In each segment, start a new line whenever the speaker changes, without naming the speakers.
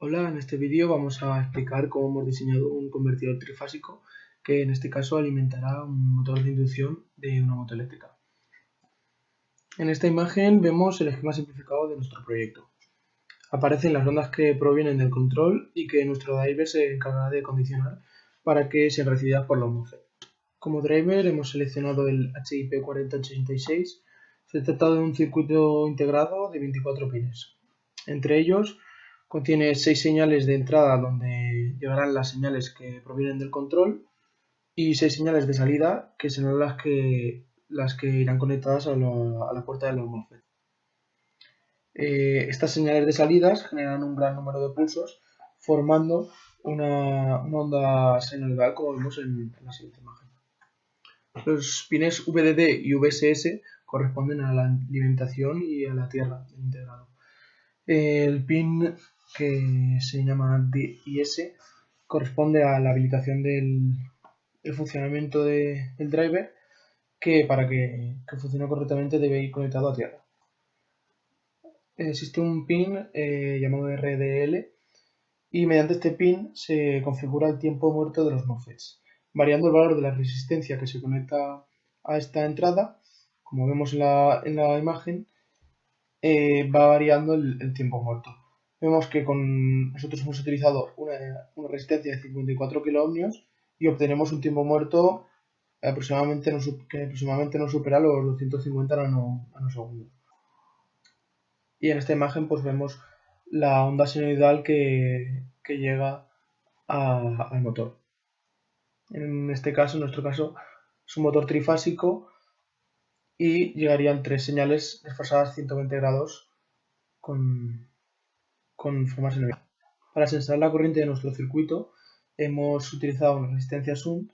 Hola, en este vídeo vamos a explicar cómo hemos diseñado un convertidor trifásico que en este caso alimentará un motor de inducción de una moto eléctrica. En esta imagen vemos el esquema simplificado de nuestro proyecto. Aparecen las ondas que provienen del control y que nuestro driver se encargará de condicionar para que sean recibidas por los MOSFET. Como driver hemos seleccionado el HIP4086. Se trata de un circuito integrado de 24 pines. Entre ellos contiene 6 señales de entrada donde llegarán las señales que provienen del control y 6 señales de salida que serán las que irán conectadas a la puerta de los MOSFET. Estas señales de salidas generan un gran número de pulsos formando una onda sinusoidal como vemos en la siguiente imagen. Los pines VDD y VSS corresponden a la alimentación y a la tierra del integrado. El pin que se llama DIS corresponde a la habilitación del funcionamiento del driver, que para que funcione correctamente debe ir conectado a tierra. Existe un pin llamado RDL y mediante este pin se configura el tiempo muerto de los MOSFETs, variando el valor de la resistencia que se conecta a esta entrada. Como vemos en la imagen, va variando el tiempo muerto. Vemos que nosotros hemos utilizado una resistencia de 54 kiloohmios y obtenemos un tiempo muerto que aproximadamente no supera los 250 nanosegundos. Y en esta imagen pues vemos la onda sinusoidal que llega al motor. En nuestro caso, es un motor trifásico y llegarían 3 señales desfasadas 120 grados con forma sinusoidal. Para sensar la corriente de nuestro circuito hemos utilizado una resistencia shunt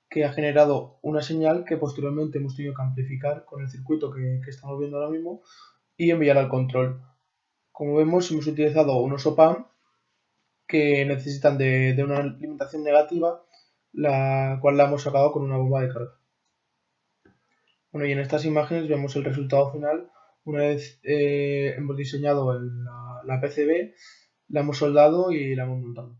que ha generado una señal que posteriormente hemos tenido que amplificar con el circuito que estamos viendo ahora mismo y enviar al control. Como vemos, hemos utilizado unos op-amp que necesitan de una alimentación negativa, la cual la hemos sacado con una bomba de carga. Bueno, y en estas imágenes vemos el resultado final una vez hemos diseñado la PCB, la hemos soldado y la hemos montado.